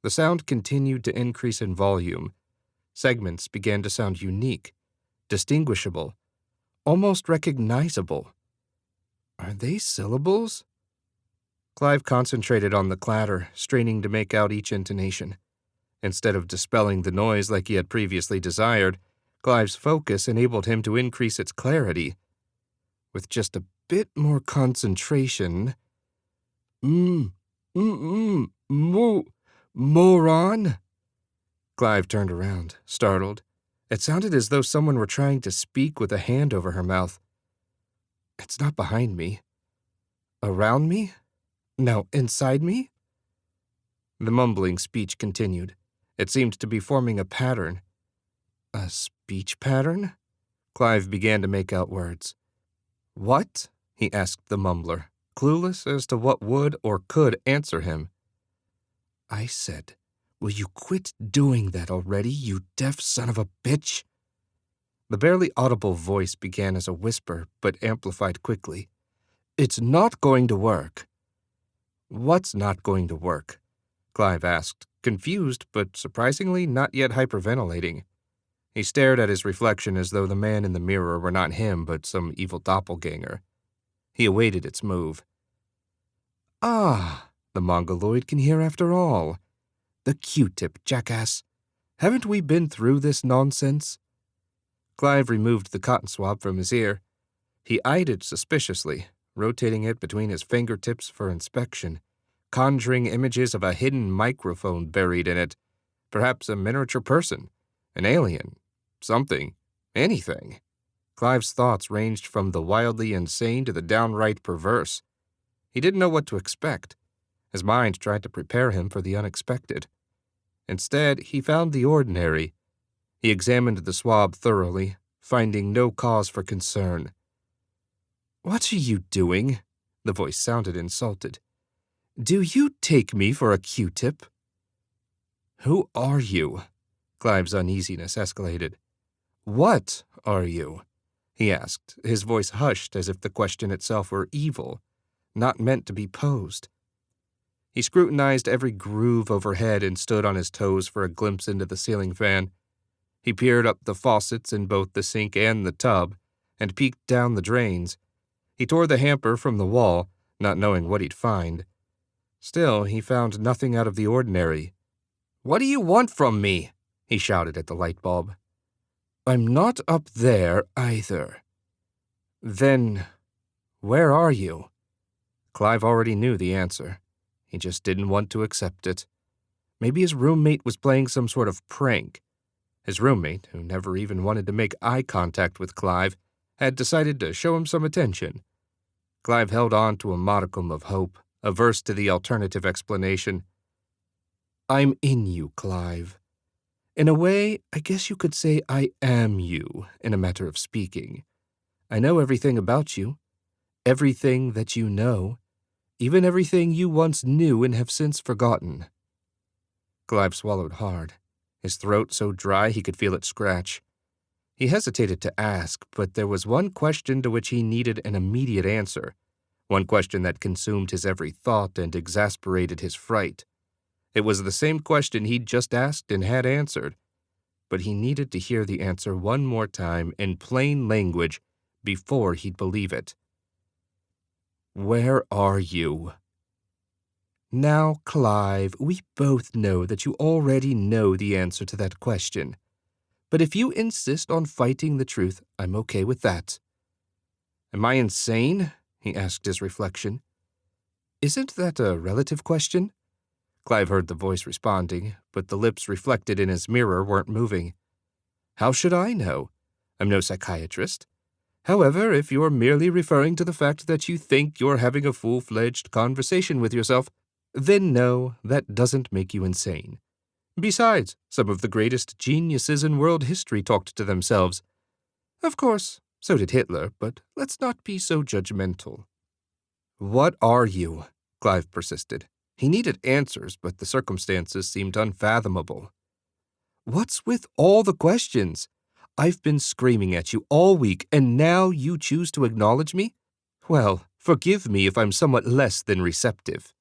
The sound continued to increase in volume. Segments began to sound unique, distinguishable, almost recognizable. Are they syllables? Clive concentrated on the clatter, straining to make out each intonation. Instead of dispelling the noise like he had previously desired, Clive's focus enabled him to increase its clarity. With just a bit more concentration... Moron? Clive turned around, startled. It sounded as though someone were trying to speak with a hand over her mouth. It's not behind me. Around me? No, inside me? The mumbling speech continued. It seemed to be forming a pattern. A speech pattern? Clive began to make out words. What? He asked the mumbler, clueless as to what would or could answer him. I said, will you quit doing that already, you deaf son of a bitch? The barely audible voice began as a whisper, but amplified quickly. It's not going to work. What's not going to work? Clive asked, confused but surprisingly not yet hyperventilating. He stared at his reflection as though the man in the mirror were not him but some evil doppelganger. He awaited its move. Ah, the Mongoloid can hear after all. The Q-tip, jackass. Haven't we been through this nonsense? Clive removed the cotton swab from his ear. He eyed it suspiciously, rotating it between his fingertips for inspection, conjuring images of a hidden microphone buried in it, perhaps a miniature person, an alien, something, anything. Clive's thoughts ranged from the wildly insane to the downright perverse. He didn't know what to expect. His mind tried to prepare him for the unexpected. Instead, he found the ordinary. He examined the swab thoroughly, finding no cause for concern. What are you doing? The voice sounded insulted. Do you take me for a Q-tip? Who are you? Clive's uneasiness escalated. What are you? He asked, his voice hushed as if the question itself were evil, not meant to be posed. He scrutinized every groove overhead and stood on his toes for a glimpse into the ceiling fan. He peered up the faucets in both the sink and the tub, and peeked down the drains. He tore the hamper from the wall, not knowing what he'd find. Still, he found nothing out of the ordinary. What do you want from me? He shouted at the light bulb. I'm not up there either. Then, where are you? Clive already knew the answer. He just didn't want to accept it. Maybe his roommate was playing some sort of prank. His roommate, who never even wanted to make eye contact with Clive, had decided to show him some attention. Clive held on to a modicum of hope, averse to the alternative explanation. I'm in you, Clive. In a way, I guess you could say I am you, in a matter of speaking. I know everything about you, everything that you know, even everything you once knew and have since forgotten. Clive swallowed hard, his throat so dry he could feel it scratch. He hesitated to ask, but there was one question to which he needed an immediate answer, one question that consumed his every thought and exasperated his fright. It was the same question he'd just asked and had answered, but he needed to hear the answer one more time in plain language before he'd believe it. Where are you? Now, Clive, we both know that you already know the answer to that question. But if you insist on fighting the truth, I'm okay with that. Am I insane? He asked his reflection. Isn't that a relative question? Clive heard the voice responding, but the lips reflected in his mirror weren't moving. How should I know? I'm no psychiatrist. However, if you're merely referring to the fact that you think you're having a full-fledged conversation with yourself, then no, that doesn't make you insane. Besides, some of the greatest geniuses in world history talked to themselves. Of course, so did Hitler, but let's not be so judgmental. What are you? Clive persisted. He needed answers, but the circumstances seemed unfathomable. What's with all the questions? I've been screaming at you all week, and now you choose to acknowledge me? Well, forgive me if I'm somewhat less than receptive.